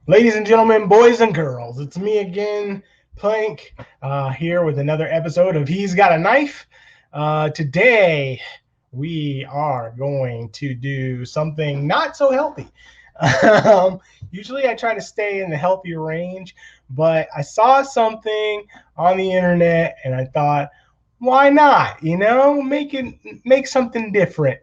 Ladies and gentlemen, boys and girls, it's me again, Plank, here with another episode of He's Got a Knife. Today, we are going to do something not so healthy. Usually, I try to stay in the healthier range, but I saw something on the internet and I thought, why not? Make something different.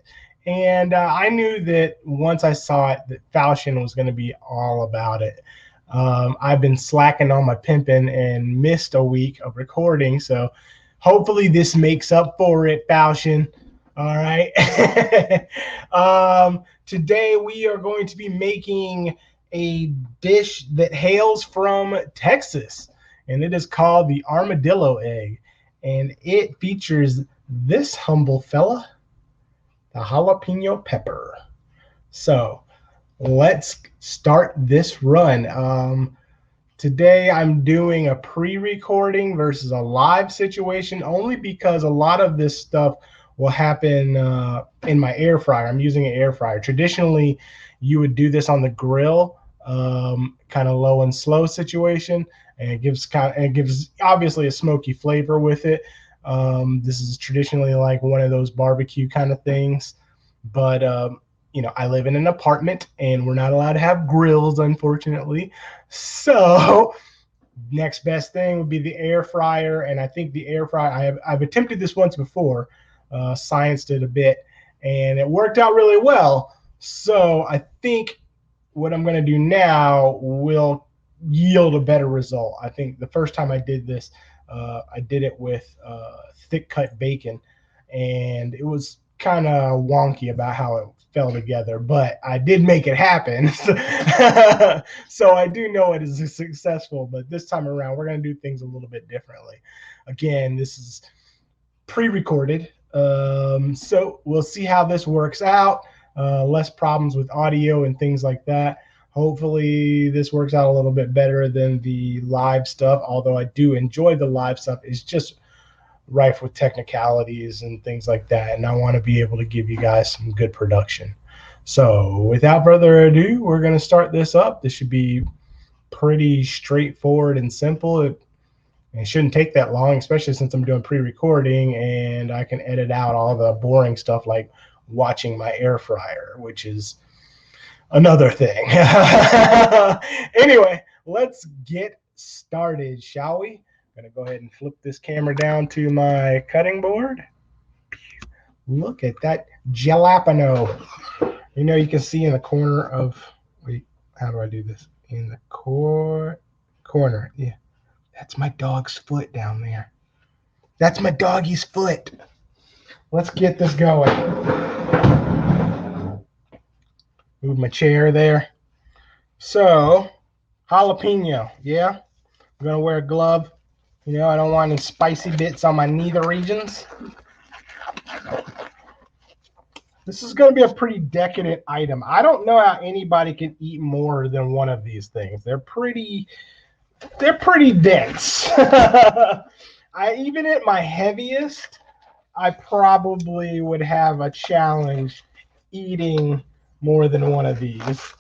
And I knew that once I saw it, that Falchion was going to be all about it. I've been slacking on my pimping and missed a week of recording, so hopefully this makes up for it, Falchion. All right. Today we are going to be making a dish that hails from Texas, and it is called the Armadillo egg, and it features this humble fella, the jalapeno pepper. So let's start this run. Today I'm doing a pre-recording versus a live situation only because a lot of this stuff will happen in my air fryer. I'm using an air fryer. Traditionally, you would do this on the grill, kind of low and slow situation, and it gives obviously a smoky flavor with it. This is traditionally like one of those barbecue kind of things, but I live in an apartment and we're not allowed to have grills, unfortunately. So next best thing would be the air fryer, and I think the air fryer. I've attempted this once before, scienced it a bit, and it worked out really well. So I think what I'm going to do now will yield a better result. I think the first time I did this, I did it with thick cut bacon, and it was kind of wonky about how it fell together, but I did make it happen. So I do know it is successful, but this time around, we're going to do things a little bit differently. Again, this is pre-recorded, so we'll see how this works out. Less problems with audio and things like that. Hopefully this works out a little bit better than the live stuff, although I do enjoy the live stuff. It's just rife with technicalities and things like that, and I want to be able to give you guys some good production. So without further ado, we're going to start this up. This should be pretty straightforward and simple. It shouldn't take that long, especially since I'm doing pre-recording and I can edit out all the boring stuff like watching my air fryer, which is another thing. Anyway, let's get started, shall we? I'm going to go ahead and flip this camera down to my cutting board. Look at that jalapeno. You can see in the corner of, wait, how do I do this? In the corner. Yeah. That's my dog's foot down there. That's my doggy's foot. Let's get this going. Move my chair there. So, jalapeno, yeah? I'm going to wear a glove. I don't want any spicy bits on my nether regions. This is going to be a pretty decadent item. I don't know how anybody can eat more than one of these things. They're pretty dense. Even at my heaviest, I probably would have a challenge eating more than one of these.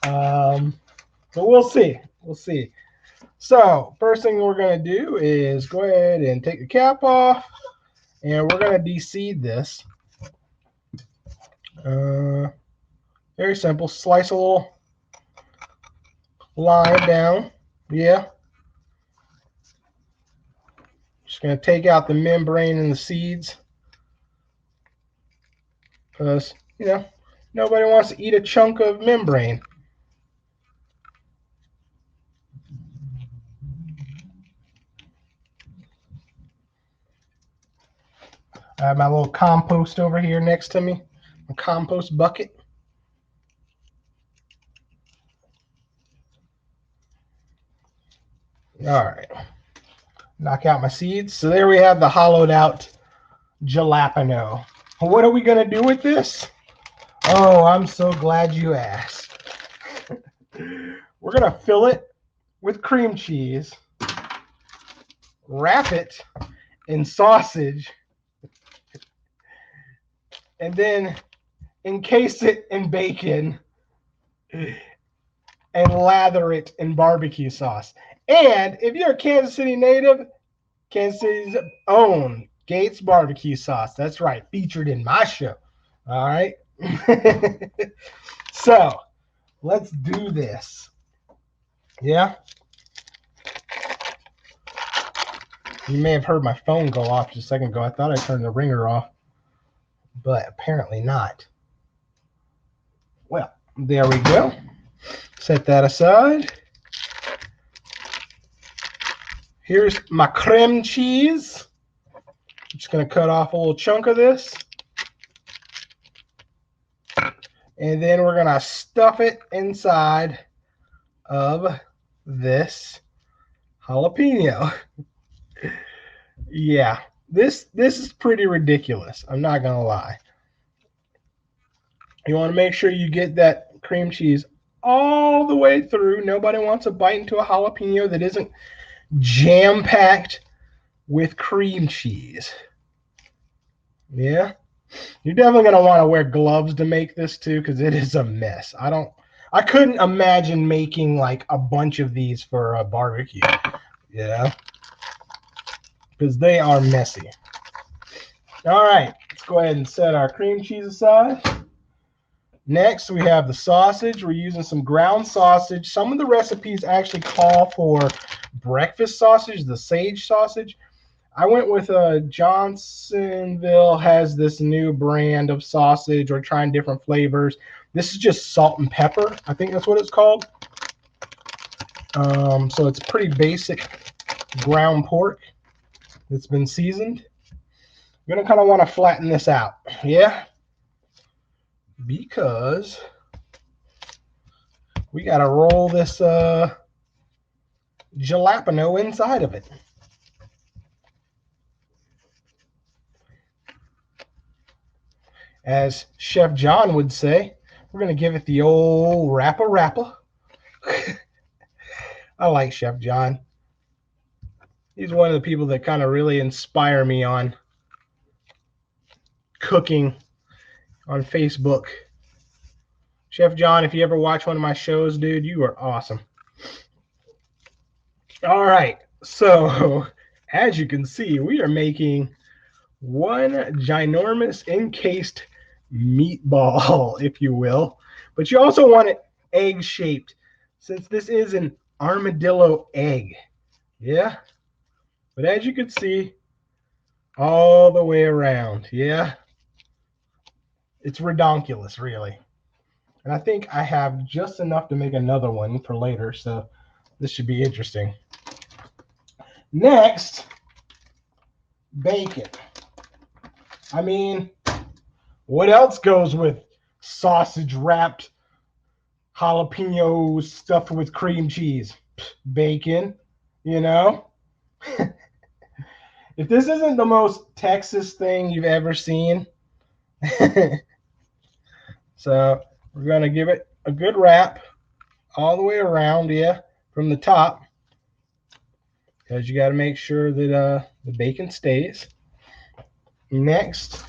But we'll see. We'll see. So first thing we're going to do is go ahead and take the cap off, and we're going to de-seed this. Very simple. Slice a little line down. Yeah. Just going to take out the membrane and the seeds because, nobody wants to eat a chunk of membrane. I have my little compost over here next to me, a compost bucket. All right. Knock out my seeds. So there we have the hollowed out jalapeno. What are we going to do with this? Oh, I'm so glad you asked. We're going to fill it with cream cheese, wrap it in sausage, and then encase it in bacon and lather it in barbecue sauce. And if you're a Kansas City native, Kansas City's own Gates barbecue sauce. That's right, featured in my show. All right. So let's do this. Yeah. You may have heard my phone go off just a second ago. I thought I turned the ringer off, but apparently not. Well, there we go. Set that aside. Here's my cream cheese. I'm just going to cut off a little chunk of this. And then we're going to stuff it inside of this jalapeno. Yeah, this is pretty ridiculous. I'm not going to lie. You want to make sure you get that cream cheese all the way through. Nobody wants to bite into a jalapeno that isn't jam-packed with cream cheese. Yeah. You're definitely going to want to wear gloves to make this too, because it is a mess. I couldn't imagine making like a bunch of these for a barbecue. Yeah. Because they are messy. All right. Let's go ahead and set our cream cheese aside. Next, we have the sausage. We're using some ground sausage. Some of the recipes actually call for breakfast sausage, the sage sausage. I went with Johnsonville has this new brand of sausage. We're trying different flavors. This is just salt and pepper. I think that's what it's called. So it's pretty basic ground pork that's been seasoned. You're going to kind of want to flatten this out. Yeah. Because we got to roll this jalapeno inside of it. As Chef John would say, we're going to give it the old rappa. I like Chef John. He's one of the people that kind of really inspire me on cooking on Facebook. Chef John, if you ever watch one of my shows, dude, you are awesome. All right. So, as you can see, we are making one ginormous encased meatball, if you will. But you also want it egg-shaped, since this is an armadillo egg. Yeah? But as you can see, all the way around. Yeah? It's redonkulous, really. And I think I have just enough to make another one for later, so this should be interesting. Next, bacon. I mean, what else goes with sausage wrapped jalapeno stuffed with cream cheese? Bacon, you know? If this isn't the most Texas thing you've ever seen, so we're going to give it a good wrap all the way around, yeah, from the top, because you got to make sure that the bacon stays. Next,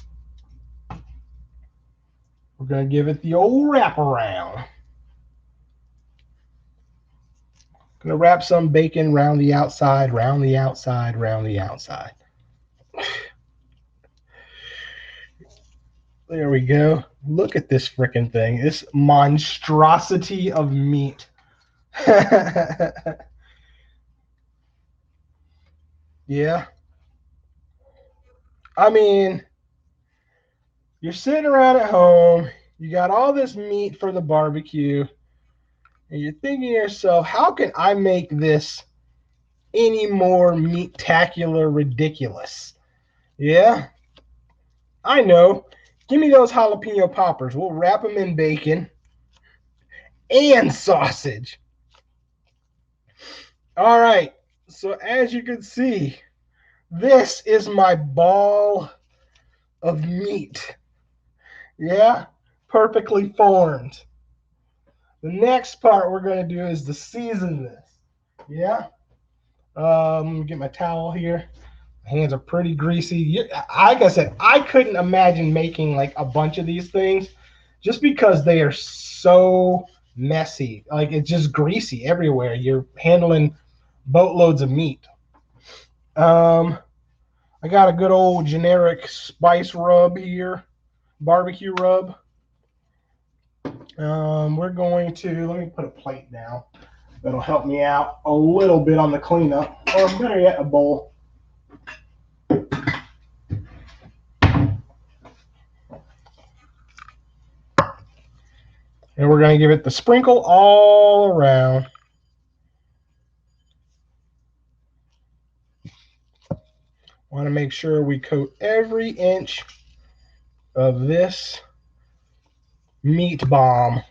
we're going to give it the old wrap around. Going to wrap some bacon around the outside, round the outside, round the outside. There we go. Look at this freaking thing. This monstrosity of meat. Yeah. I mean, you're sitting around at home. You got all this meat for the barbecue. And you're thinking to yourself, how can I make this any more meat-tacular ridiculous? Yeah. I know. Give me those jalapeno poppers. We'll wrap them in bacon and sausage. All right. So as you can see, this is my ball of meat. Yeah. Perfectly formed. The next part we're going to do is to season this. Yeah. Let me get my towel here. My hands are pretty greasy. Like I said, I couldn't imagine making like a bunch of these things just because they are so messy. Like, it's just greasy everywhere. You're handling boatloads of meat. I got a good old generic spice rub here, barbecue rub. We're going to, let me put a plate down. That'll help me out a little bit on the cleanup, or better yet, a bowl. And we're going to give it the sprinkle all around. Want to make sure we coat every inch of this meat bomb.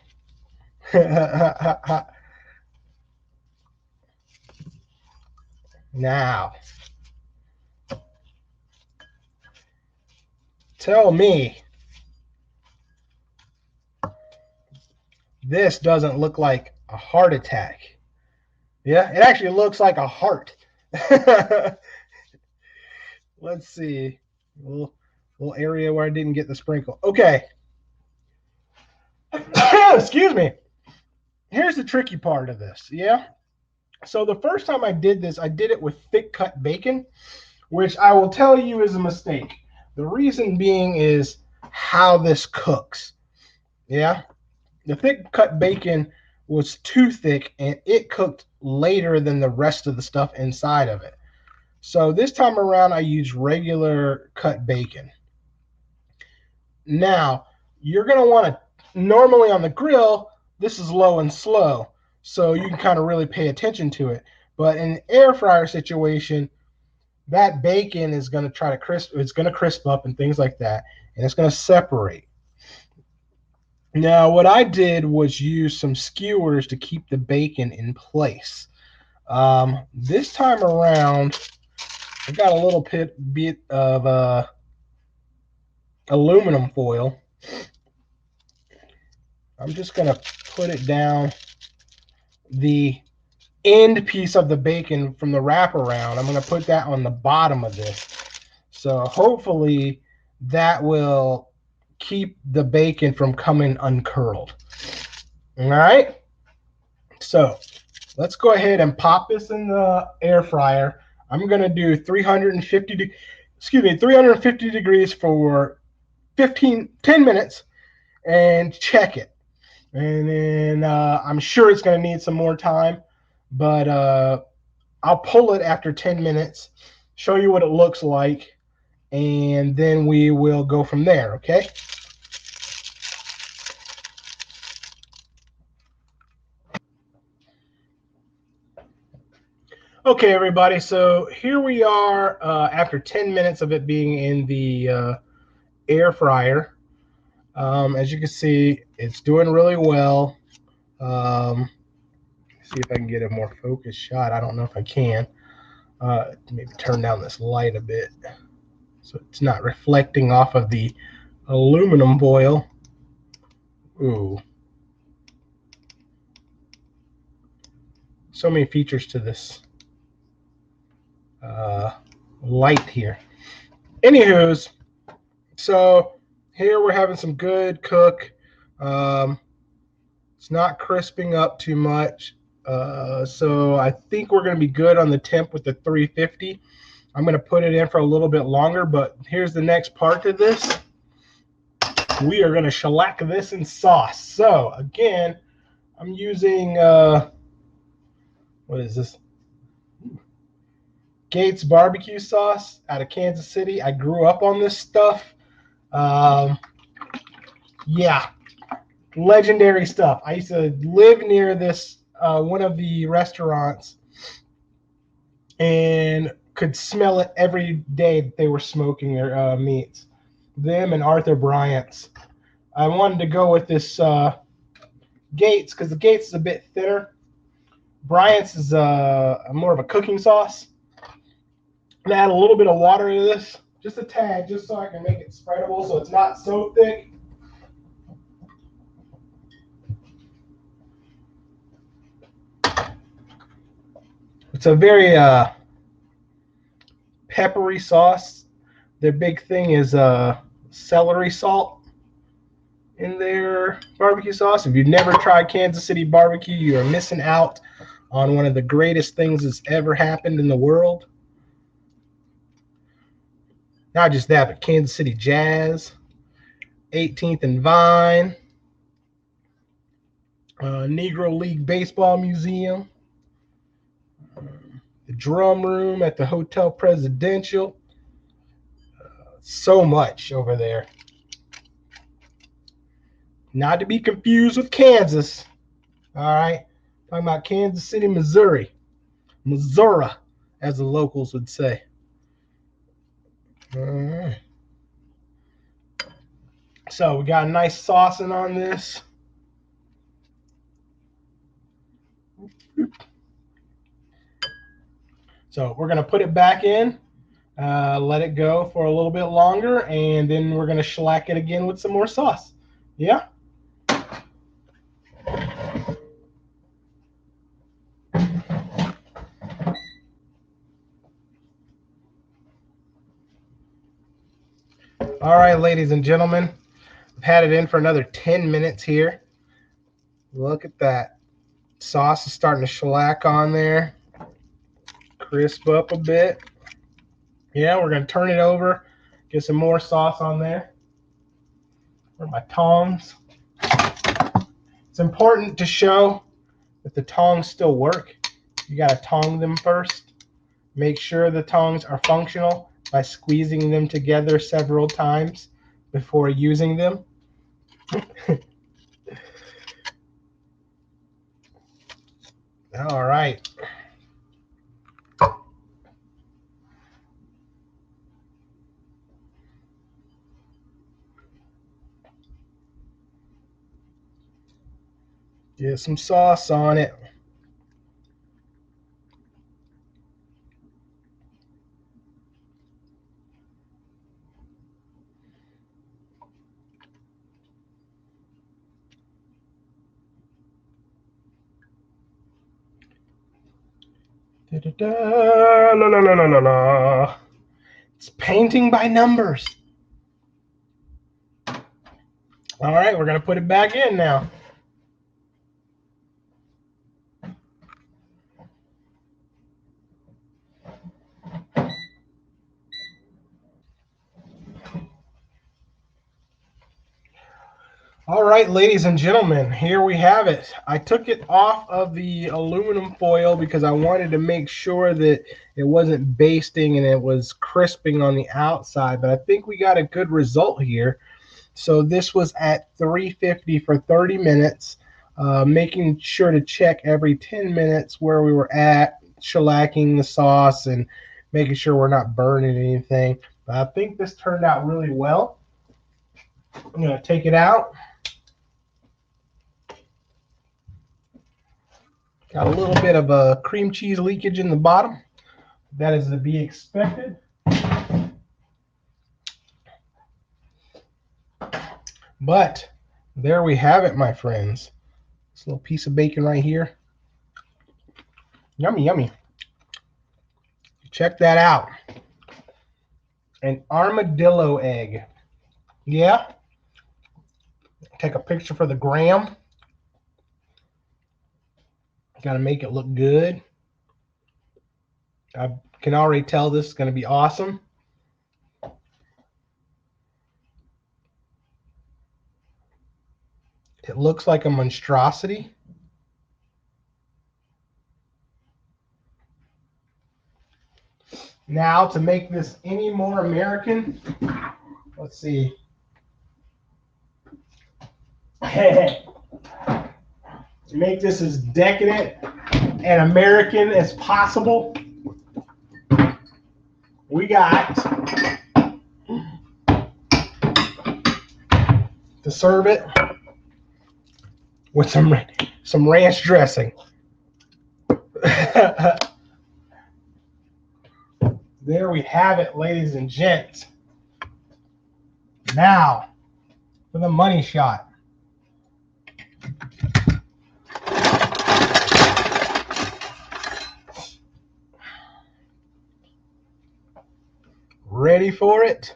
Now, tell me this doesn't look like a heart attack. Yeah, it actually looks like a heart. Let's see. Little area where I didn't get the sprinkle. Okay. Excuse me. Here's the tricky part of this. Yeah. So the first time I did this, I did it with thick cut bacon, which I will tell you is a mistake. The reason being is how this cooks. Yeah. The thick cut bacon was too thick and it cooked later than the rest of the stuff inside of it. So this time around, I used regular cut bacon. Now, you're going to want to, normally on the grill, this is low and slow, so you can kind of really pay attention to it. But in an air fryer situation, that bacon is going to try to crisp, it's going to crisp up and things like that, and it's going to separate. Now, what I did was use some skewers to keep the bacon in place. This time around, I got a little bit of aluminum foil. I'm just going to put it down the end piece of the bacon from the wraparound. I'm going to put that on the bottom of this. So hopefully that will keep the bacon from coming uncurled. All right. So let's go ahead and pop this in the air fryer. I'm going to do 350 degrees for 10 minutes and check it. And then I'm sure it's going to need some more time, but I'll pull it after 10 minutes, show you what it looks like, and then we will go from there, okay? Okay, everybody, so here we are after 10 minutes of it being in the air fryer. As you can see, it's doing really well. See if I can get a more focused shot. I don't know if I can. Maybe turn down this light a bit so it's not reflecting off of the aluminum foil. Ooh. So many features to this light here. Anywho's, so here we're having some good cook. It's not crisping up too much. So I think we're going to be good on the temp with the 350. I'm going to put it in for a little bit longer, but here's the next part to this. We are going to shellac this in sauce. So again, I'm using, what is this? Gates barbecue sauce out of Kansas City. I grew up on this stuff. Yeah, legendary stuff. I used to live near this one of the restaurants and could smell it every day that they were smoking their meats. Them and Arthur Bryant's. I wanted to go with this Gates because the Gates is a bit thinner. Bryant's is more of a cooking sauce. I'm gonna add a little bit of water to this, just a tad, just so I can make it spreadable so it's not so thick. It's a very peppery sauce. Their big thing is celery salt. in their barbecue sauce. If you've never tried Kansas City barbecue, you are missing out on one of the greatest things that's ever happened in the world. Not just that, but Kansas City Jazz, 18th and Vine, Negro League Baseball Museum, the Drum Room at the Hotel Presidential. So much over there. Not to be confused with Kansas. All right. Talking about Kansas City, Missouri. Missouri, as the locals would say. All right. So we got a nice saucing on this. So we're going to put it back in, let it go for a little bit longer, and then we're going to shellac it again with some more sauce. Yeah? All right, ladies and gentlemen, I've had it in for another 10 minutes here. Look at that. Sauce is starting to shellac on there. Crisp up a bit. Yeah, we're going to turn it over, get some more sauce on there. Where are my tongs? It's important to show that the tongs still work. You got to tong them first. Make sure the tongs are functional by squeezing them together several times before using them. All right. Get some sauce on it. Da-da-da. No, no, no, no, no, no. It's painting by numbers. All right, we're going to put it back in now. All right, ladies and gentlemen, here we have it. I took it off of the aluminum foil because I wanted to make sure that it wasn't basting and it was crisping on the outside, but I think we got a good result here. So this was at 350 for 30 minutes, making sure to check every 10 minutes where we were at, shellacking the sauce and making sure we're not burning anything. But I think this turned out really well. I'm going to take it out. Got a little bit of a cream cheese leakage in the bottom. That is to be expected. But there we have it, my friends. This little piece of bacon right here. Yummy, yummy. Check that out. An armadillo egg. Yeah. Take a picture for the gram. Got to make it look good. I can already tell this is going to be awesome. It looks like a monstrosity. Now, to make this any more American, let's see. Make this as decadent and American as possible. We got to serve it with some ranch dressing. There we have it, ladies and gents. Now for the money shot. Ready for it?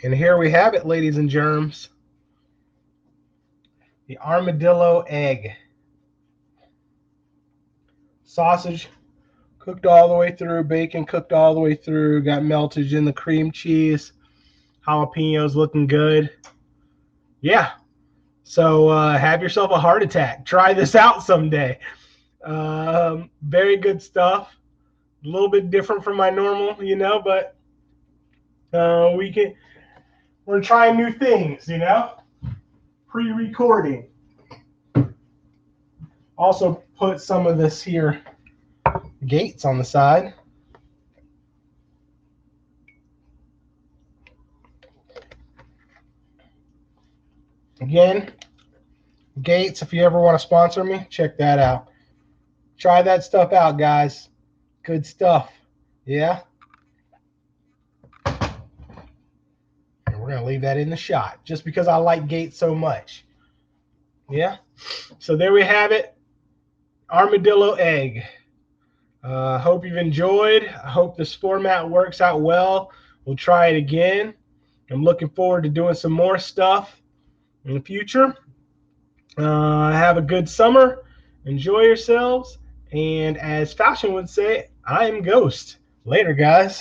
And here we have it, ladies and germs. The armadillo egg. Sausage cooked all the way through, bacon cooked all the way through, got melted in the cream cheese, jalapenos looking good. Yeah, so have yourself a heart attack. Try this out someday. Very good stuff. A little bit different from my normal, but we're trying new things, pre-recording. Also put some of this here Gates on the side. Again, Gates, if you ever want to sponsor me, check that out. Try that stuff out, guys. Good stuff. Yeah. And we're going to leave that in the shot just because I like Gates so much. Yeah. So there we have it. Armadillo egg. Hope you've enjoyed. I hope this format works out well. We'll try it again. I'm looking forward to doing some more stuff in the future. Have a good summer. Enjoy yourselves. And as Fashion would say, I'm Ghost. Later, guys.